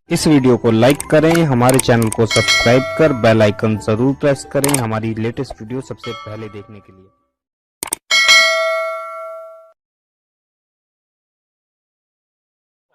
इस वीडियो को लाइक करें, हमारे चैनल को सब्सक्राइब कर बेल आइकन जरूर प्रेस करें हमारी लेटेस्ट वीडियो सबसे पहले देखने के लिए।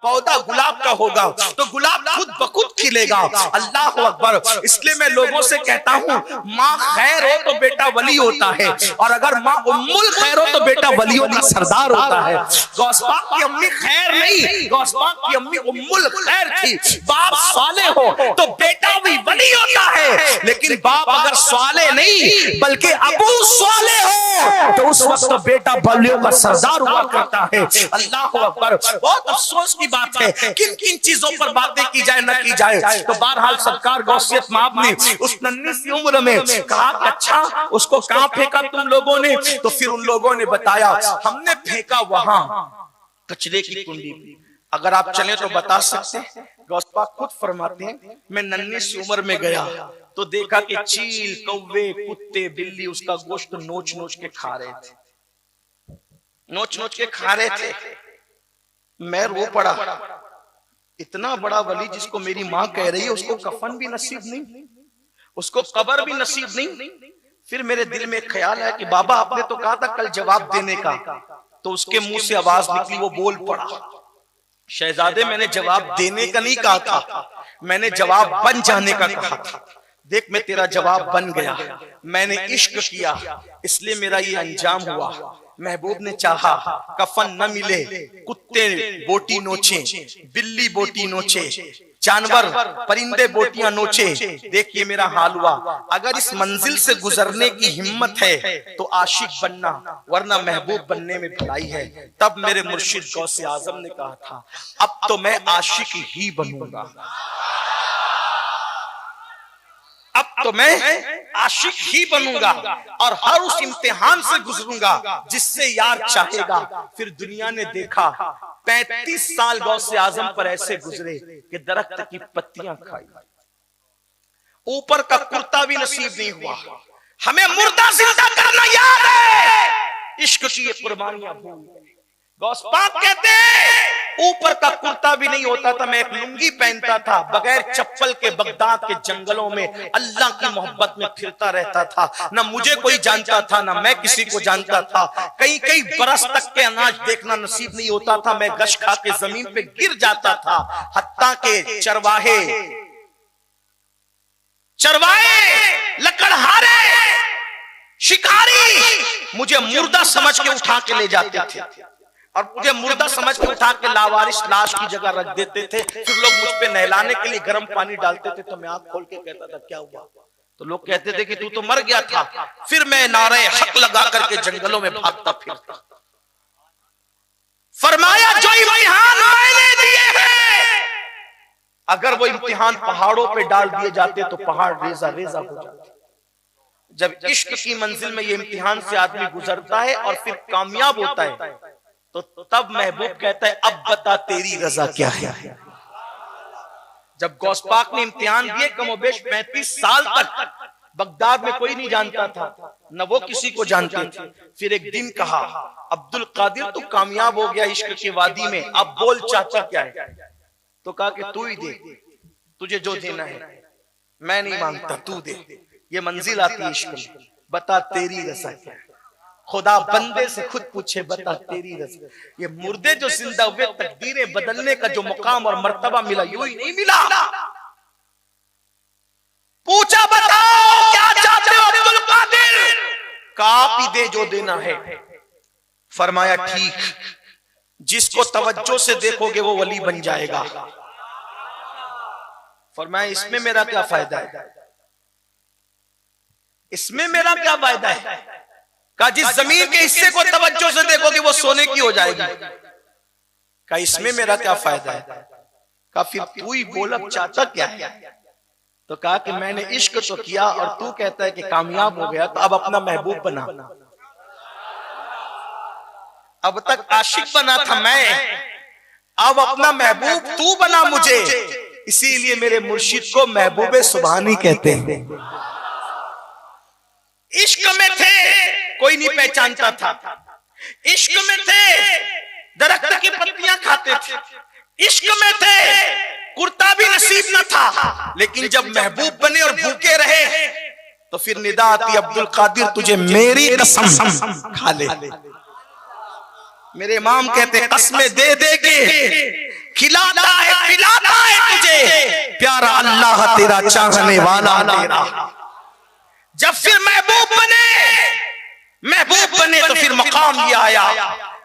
पौधा गुलाब का होगा तो गुलाब खुद ब खुद खिलेगा। अल्लाह अकबर। इसलिए मैं लोगों से कहता हूँ, माँ खैर हो तो बेटा वली होता है, और अगर माँ उम्मुल खैर हो तो बेटा वलियों का सरदार होता है। गौस पाक की अम्मी खैर नहीं, गौस पाक की अम्मी उम्मुल खैर थी। बाप साले हो तो बेटा भी वली होता है, लेकिन बाप अगर साले नहीं बल्कि अबू साले हो तो उस वक्त बेटा वलियों का सरदार हुआ करता है। अल्लाह अकबर। बहुत अफसोस की बात है, किन किन चीजों पर बातें की जाए न की जाए। तो बहरहाल सरकार गौसियत माब ने उस नन्ही सी उम्र में कहा, अच्छा उसको कहां फेंका तुम लोगों ने? तो फिर उन लोगों ने बताया, हमने फेंका वहां कचरे की कुंडी में। अगर आप चले तो बता सकते हैं। गौस पाक खुद फरमाते हैं, मैं नन्ही सी उम्र में गया तो देखा कि चील, कौवे, कुत्ते, बिल्ली उसका गोश्त नोच नोच के खा रहे थे, नोच नोच के खा रहे थे। मैं रो पड़ा। इतना बड़ा वली जिसको मेरी माँ कह रही है, उसको कफन भी नसीब नहीं, उसको कब्र भी नसीब नहीं। फिर मेरे दिल में एक ख्याल है कि बाबा आपने तो कहा था कल जवाब देने का, तो उसके मुंह से आवाज निकली, वो बोल पड़ा, शहजादे मैंने जवाब देने का नहीं कहा था, मैंने जवाब बन जाने का कहा था। देख मैं तेरा जवाब बन गया। मैंने इश्क किया इसलिए मेरा ये अंजाम हुआ। महबूब ने चाहा कफन न मिले, कुत्ते बोटी नोचे, बिल्ली बोटी नोचे, जानवर परिंदे बोटियां नोचे। देखिए मेरा हाल हुआ। अगर इस मंजिल से गुजरने की हिम्मत है तो आशिक बनना, वरना महबूब बनने में भलाई है। तब मेरे मुर्शिद गौसे आजम ने कहा था, अब तो मैं आशिक ही बनूंगा, अब तो मैं आशिक ही बनूंगा और हर उस इम्तिहान से गुजरूंगा जिससे यार चाहेगा। फिर दुनिया ने देखा 35 साल गौसे आजम पर ऐसे गुजरे कि दरख्त की पत्तियां खाई, ऊपर का कुर्ता भी नसीब नहीं हुआ। हमें मुर्दा जिंदा करना याद है, इश्क की ये कुर्बानियां भूल गए। गौस पाक कहते हैं, ऊपर का कुर्ता भी नहीं होता था, मैं एक लुंगी पहनता था, बगैर चप्पल के बगदाद के जंगलों में अल्लाह की मोहब्बत में फिरता रहता था। ना मुझे कोई जानता था, ना मैं किसी को जानता था। कई कई बरस तक के अनाज देखना नसीब नहीं होता था, मैं गश खा के जमीन पे गिर जाता था। हत्ता के चरवाहे लकड़हारे शिकारी मुझे मुर्दा समझ के उठा के ले जाते थे, और मुझे मुर्दा समझ के उठा के लावारिस लाश की जगह रख देते थे। फिर लोग मुझ पे नहलाने के लिए गर्म पानी डालते थे, तो मैं आंख खोल के कहता था क्या हुआ? तो लोग कहते थे कि तू तो मर गया था। फिर मैं नारे हक लगा करके जंगलों में भागता फिरता। फरमाया जो इम्तिहान मैंने दिए हैं, अगर वो इम्तिहान पहाड़ों पे डाल दिए जाते तो पहाड़ रेजा रेजा हो जाते। जब इश्क की मंजिल में ये इम्तिहान से आदमी गुजरता है और फिर कामयाब होता है, तो तब महबूब कहता है, अब बता तेरी रजा क्या है। जब गौस पाक ने इम्तिहान दिए, कमोबेश 35 साल तक बगदाद में कोई नहीं जानता था, न वो किसी को जानते थे। फिर एक दिन कहा, अब्दुल कादिर तू कामयाब हो गया इश्क की वादी में, अब बोल चाचा क्या है? तो कहा कि तू ही दे, तुझे जो देना है, मैं नहीं मांगता, तू दे। ये मंजिल आती है इश्क में, बता तेरी रजा क्या है। खुदा बंदे से खुद पूछे, बता तेरी रजा। ये मुर्दे जो जिंदा हुए, तकदीरें बदलने का जो मुकाम और मर्तबा मिला, यूं ही नहीं मिला। पूछा बताओ क्या चाहते हो अब्दुल कादिर? आप ही दे जो देना है। फरमाया ठीक, जिसको तवज्जो से देखोगे वो वली बन जाएगा। फरमाया इसमें मेरा क्या फायदा है? इसमें मेरा क्या फायदा है? का जिस जमीन के हिस्से को तवज्जो से देखोगे वो सोने की हो जाएगी। का इसमें मेरा क्या फायदा है? का फिर तू ही बोल अब चाचा क्या है? तो कहा कि मैंने इश्क तो किया और तू कहता है कि कामयाब हो गया, तो अब अपना महबूब बना। अब तक आशिक बना था मैं, अब अपना महबूब तू बना मुझे। इसीलिए मेरे मुर्शिद को महबूबे सुभानी कहते हैं। इश्क में थे कोई नहीं पहचानता था, इश्क में थे दरख्त की पत्तियां खाते थे, इश्क में थे कुर्ता भी नसीब न था, लेकिन जब महबूब बने और भूखे रहे तो फिर निदा आती, अब्दुल कादिर तुझे मेरी कसम खा ले। मेरे इमाम कहते कसमें दे दे के खिलाता है तुझे प्यारा अल्लाह तेरा, चाहने वाला तेरा। जब फिर महबूब बने तो फिर मकाम ये आया,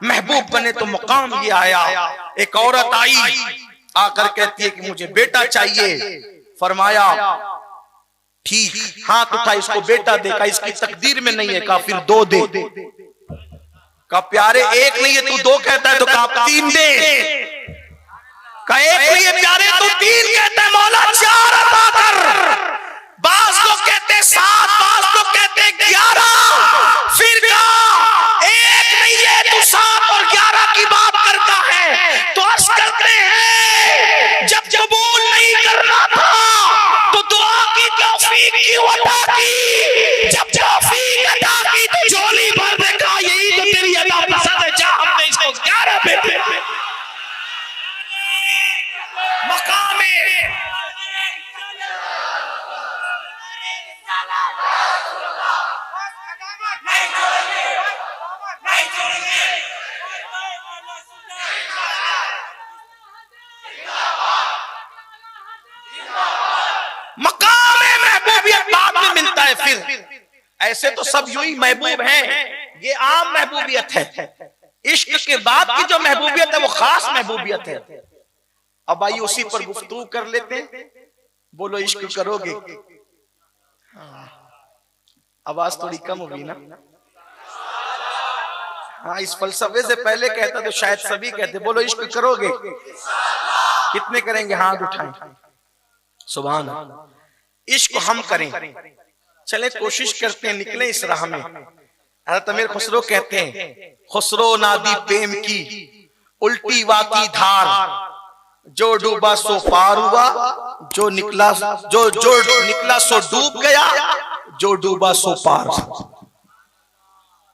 महबूब बने तो मकाम ये आया। एक औरत आई, आकर कहती है कि मुझे बेटा चाहिए। फरमाया ठीक, हाथ उठा, इसको बेटा दे। का इसकी तकदीर में नहीं है। का फिर दो दे। का प्यारे एक नहीं है तू दो कहता है, तो का तीन दे। का एक नहीं है प्यारे तू तीन कहता है, मौला चार अता कर। बाज लोग कहते 7, बाज लोग कहते 11। फिर का एक नहीं है तू 7 और 11 की बात करता है। तो अर्ज करते हैं जब कबूल नहीं करना था तो दुआ की तौफीक क्यों अता की? जब तौफीक अता की तो झोली भर देखा, यही तो तेरी अता पसंद है। जा हमने इसको 11 बेटे मकाम में महबूबियत बाद में मिलता है। फिर ऐसे तो सब यूं ही महबूब हैं, ये आम महबूबियत है। इश्क के बाद की जो महबूबियत है वो खास महबूबियत है। अब आइए उसी पर गुफ्तगू कर लेते हैं। बोलो इश्क करोगे? आवाज थोड़ी कम होगी ना? हाँ, इस फलसफे से पहले कहता तो शायद सभी कहते बोलो इश्क करोगे। कितने करेंगे? हाथ उठाएं। सुभान अल्लाह। इश्क हम करें, चले कोशिश करते हैं, निकले इस राह में। हज़रत अमीर खुसरो कहते हैं, खुसरो नादी प्रेम की उल्टी वाकी धार, जो डूबा सो पार हुआ, जो निकला सो डूब गया, जो डूबा सो पार।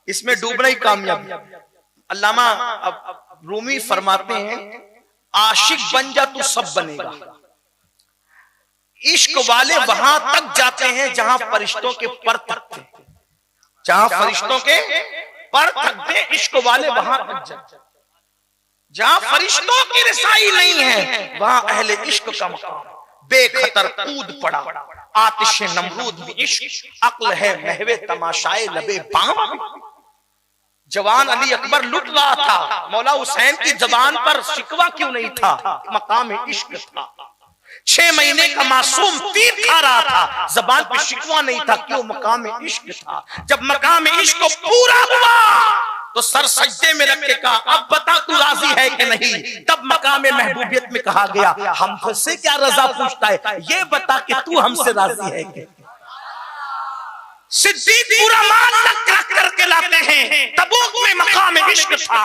इसमें डूबना ही कामयाबी। अल्लामा अब रूमी फरमाते हैं, आशिक बन जा तू सब बनेगा। इश्क वाले वहां तक जाते हैं जहां फरिश्तों के पर तकते, जहां फरिश्तों के पर तकते इश्क वाले वहां तक जाते। जहां फरिश्तों की रसाई नहीं है वहां अहले इश्क का मकाम। बेखतर कूद पड़ा आतिश नमरूद में इश्क, अक्ल है महवे तमाशाए लबे बाम। जवान अली अकबर लुट रहा था, मौला हुसैन की जबान पर शिकवा क्यों नहीं था? मकाम इश्क था। 6 महीने का मासूम तीर खा रहा था, जबान पे शिकवा नहीं था, क्यों? मकाम इश्क था। जब मकाम इश्क पूरा हुआ तो सर सज्जे में रख के कहा, अब बता तू राजी है कि नहीं? तब मकाम महबूबियत में कहा गया, हमसे क्या रजा पूछता है, ये बता कि तू हमसे राजी है कि? सिद्दीक पूरा माल रख करके लाते हैं। तबूक में मकाम इश्क था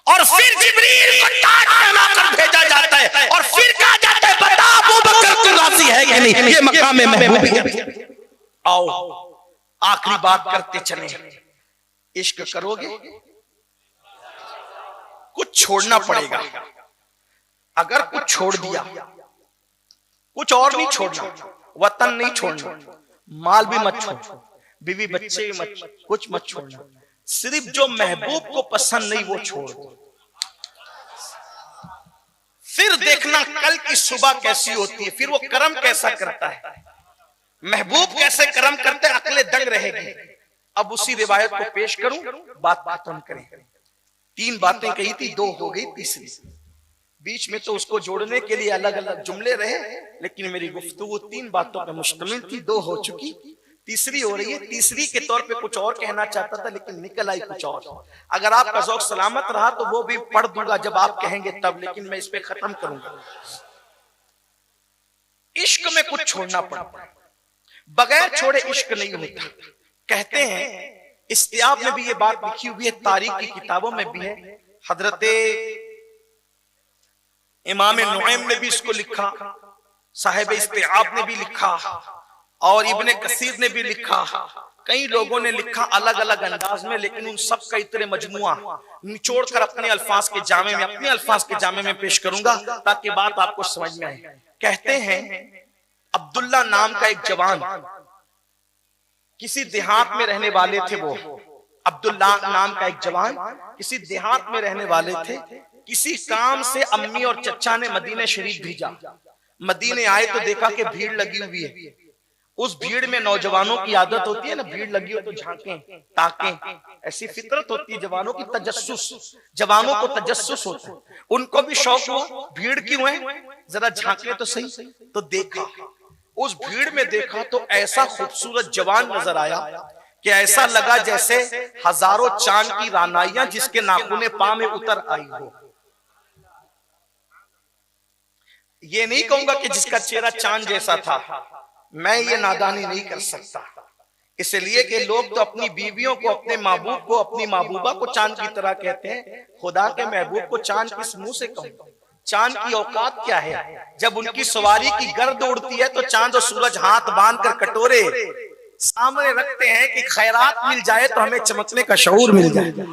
और फिर जिब्रील को ताज पहना कर भेजा जाता है और फिर कहा जाता है, बता अबू बकर तू राजी है कि नहीं? ये मकाम महबूबियत। आओ आखिरी बात करते चले, इश्क करोगे? कुछ छोड़ना पड़ेगा। अगर कुछ छोड़ दिया, कुछ और नहीं छोड़ना, वतन नहीं छोड़ना, माल भी मत छोड़, बीवी बच्चे भी मत, कुछ मत छोड़ना। सिर्फ जो महबूब को पसंद नहीं वो छोड़ दो। फिर देखना कल की सुबह कैसी होती है, फिर वो कर्म कैसा करता है, महबूब कैसे कर्म करते हैं, अकले दंग रहेगी। अब उसी रिवायत को पेश करूं, बात खत्म करें। 3 बातें कही थी, 2 हो गई, तीसरी बीच में तो उसको जोड़ने के लिए अलग अलग जुमले रहे, लेकिन मेरी गुफ्तगू 3 बातों पर मुश्तमिल थी, 2 हो चुकी, तीसरी हो रही है। तीसरी के तौर पे कुछ और कहना चाहता था लेकिन निकल आई कुछ और। अगर आपका ज़ौक़ सलामत रहा तो वो भी पढ़ दूंगा जब आप कहेंगे तब, लेकिन मैं इस पे खत्म करूंगा। इश्क में कुछ छोड़ना पड़ता, बगैर छोड़े इश्क नहीं होता। कहते हैं इस्तियाब में भी ये बात लिखी हुई है, तारीख की किताबों में भी है, हजरत इमाम नुआइम ने भी इसको लिखा, साहिब इस्तियाब ने भी लिखा और इब्ने कसीर ने भी लिखा। कई लोगों ने लिखा अलग अलग अंदाज में, लेकिन उन सब का इतने मजमुआ निचोड़ कर अपने अल्फाज के जामे में पेश करूंगा ताकि बात आपको समझ में आए। कहते हैं अब्दुल्ला नाम का एक जवान, किसी देहात में रहने वाले थे। वो अब्दुल्ला नाम का एक जवान किसी देहात में रहने वाले थे। किसी काम से अम्मी और चचा ने मदीने शरीफ भेजा। मदीने आए तो देखा कि भीड़ लगी हुई है। उस भीड़ में नौजवानों की आदत होती है ना, भीड़ लगी हो तो झांकें ताकें, ऐसी फितरत होती है जवानों की, तजस्सुस, जवानों को तजस्सुस होता है। उनको भी शौक हुआ भीड़ क्यों है, जरा झांके तो सही। तो देखा, उस भीड़ में देखा तो ऐसा खूबसूरत जवान नजर आया कि ऐसा लगा जैसे हजारों चांद की रानाइयां जिसके नाखूने पांव में उतर आई हो। ये नहीं कहूंगा कि जिसका चेहरा चांद जैसा था, मैं ये नादानी नहीं कर सकता, इसलिए कि लोग तो अपनी बीवियों को, अपने महबूब को, अपनी महबूबा को चांद की तरह कहते हैं। खुदा के महबूब को चांद किस मुंह से कहूं? चांद की औकात क्या है? जब उनकी सवारी की गर्द उड़ती है तो चांद और सूरज हाथ बांधकर कटोरे सामने रखते हैं कि खैरात मिल जाए तो हमें चमकने का शऊर मिल जाए।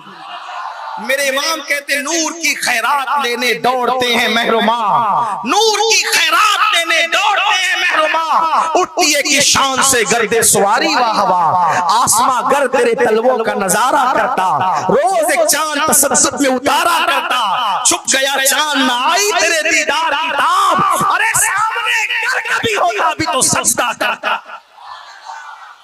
मेरे इमाम कहते नूर की खैरात लेने दौड़ते हैं महरुमा, नूर की खैरात लेने दौड़ते हैं महरुमा। उठती है कि शान से गर्दे सवारी वाह वाह, आसमां गर तेरे तलवों का नजारा करता, रोज एक चांद तसब्बुत में उतारा करता, छुप गया चांद ना आई तेरे दीदार की ताब, अरे सामने गर कभी होता अभी तो सजदा करता।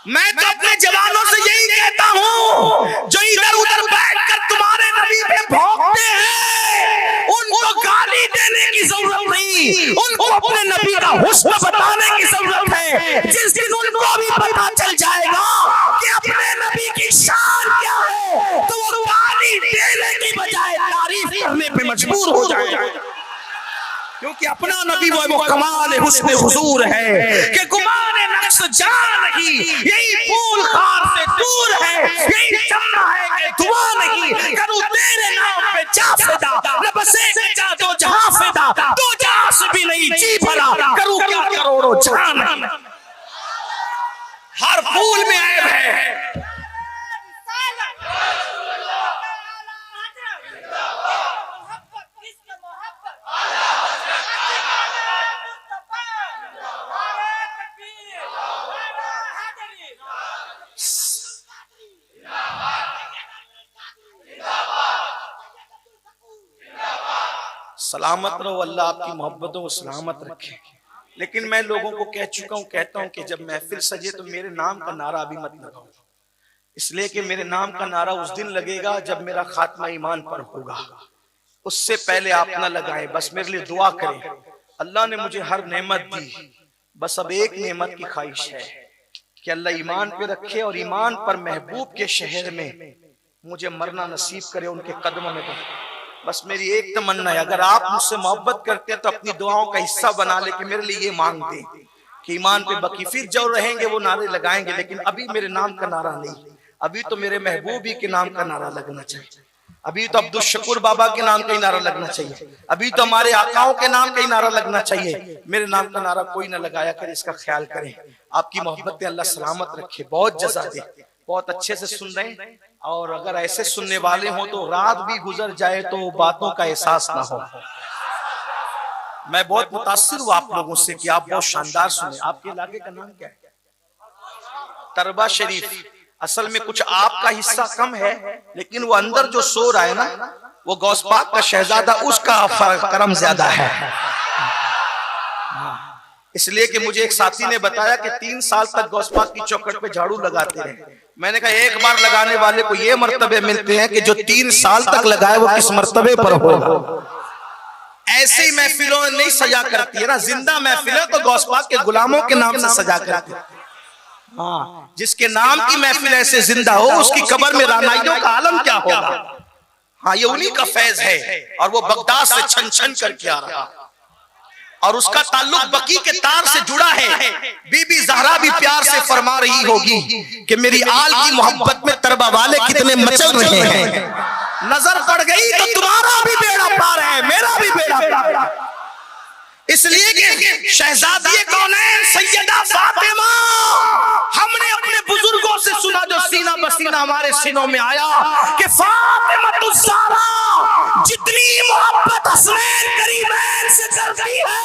मैं तो अपने जवानों से यही कहता हूँ जो इधर उधर बैठकर तुम्हारे नबी पे भौंकते हैं, उनको गाली देने की जरूरत नहीं, उनको अपने नबी का हुस्न बताने की जरूरत है। जिस दिन उनको भी पता चल जाएगा कि अपने नबी की शान क्या है तो वो गाली देने की बजाय तारीफ करने पे मजबूर हो जाएगा, क्योंकि अपना नबी वो कमाल हुस्न हुजूर है कि गुमान नक्श जान नहीं, यही फूल खार से दूर है, यही चमना है कि दुआ नहीं करूं तेरे नाम पे जा फिदा, न बसे जा दो जहां फिदा, दो जहां से भी नहीं जी भला, करूं क्या करोड़ों जान। हर फूल में ऐब है। सलामत रहो, अल्लाह आपकी मोहब्बतों को सलामत रखे। लेकिन मैं लोगों को कह चुका हूं, कहता हूं कि जब महफिल सजे तो मेरे नाम का नारा अभी मत लगाओ, इसलिए कि मेरे नाम का नारा उस दिन लगेगा जब मेरा खात्मा ईमान पर होगा, उससे पहले आप ना लगाएं। बस मेरे लिए दुआ करें, अल्लाह ने मुझे हर नेमत दी, बस अब एक नेमत की ख्वाहिश है कि अल्लाह ईमान पे रखे और ईमान पर महबूब के शहर में मुझे मरना नसीब करे, उनके कदमों में। बस मेरी एक तमन्ना है, अगर आप मुझसे मोहब्बत करते हैं तो अपनी दुआओं का हिस्सा बना ले कि मेरे लिए ये मांगते कि ईमान पे बकी, फिर जो रहेंगे वो नारे लगाएंगे, लेकिन अभी मेरे नाम का नारा नहीं, अभी तो मेरे महबूब ही के नाम का नारा लगना चाहिए, अभी तो अब्दुल शकूर बाबा के नाम का ही नारा लगना चाहिए, अभी तो हमारे आकाओं के नाम का ही नारा लगना चाहिए। मेरे नाम का नारा कोई ना लगाया करे, इसका ख्याल करें। आपकी मोहब्बत अल्लाह सलामत रखे, बहुत जज़ा दे, बहुत अच्छे से सुन रहे हैं। और अगर ऐसे सुनने वाले हो तो रात भी गुजर जाए तो बातों का एहसास ना हो। मैं बहुत मुतासिर हूँ आप लोगों से कि आप बहुत शानदार सुने। आपके इलाके का नाम क्या है? तरबा शरीफ। असल में कुछ आपका हिस्सा कम है, लेकिन वो अंदर जो सो रहा है ना, वो गौस पाक का शहजादा, उसका करम ज्यादा है। इसलिए कि मुझे एक साथी ने बताया कि 3 साल तक गौस पाक की चौखट पे झाड़ू लगाते रहे। मैंने कहा एक बार लगाने वाले को ये मर्तबे मिलते हैं कि जो 3 साल तक लगाए वो किस मर्तबे पर होगा। ऐसे ही महफिलों में नहीं सजा करती है ना, जिंदा महफिल है तो गौस पाक के गुलामों के नाम से सजा करती है। हाँ, जिसके नाम की महफिल ऐसे जिंदा हो उसकी कब्र में रानाइयों का आलम क्या होगा। हाँ, ये उन्हीं का फैज है और वो बगदाद से छन छन करके आ रहा और उसका ताल्लुक बकी के तार से जुड़ा है। बीबी ज़हरा भी प्यार से फरमा रही होगी कि मेरी आल की मोहब्बत में तरबा वाले कितने मचल रहे हैं। नजर पड़ गई तो तुम्हारा भी बेड़ा पार है, मेरा भी बेड़ा पार है। इसलिए कि शहजादी कौनैन सैयदा फातिमा, हमने अपने बुजुर्गों से सुना अल्लाह जो सीना बसीना हमारे सीनों में आया कि फातिमा ज़हरा जितनी मोहब्बत हसनैन करीमैन से करती है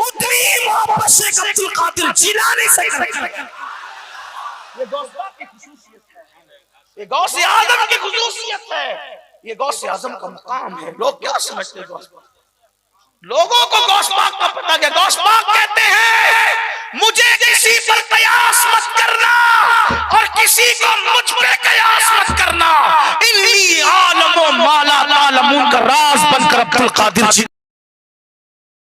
उतनी मोहब्बत शेख अब्दुल कादिर जिलानी से करती है। ये गौस की खुसूसियत है, ये गौस आजम की खुसूसियत है, ये गौस आजम का मकाम है। लोग क्या समझते हैं गौस? लोगों को गौस पाक का पता क्या? गौस पाक कहते हैं मुझे किसी पर कयास मत करना और किसी को मुझ पे कयास मत करना। इन्नी आलमो माला तालमून का राज बनकर अब्दुल कादिर जी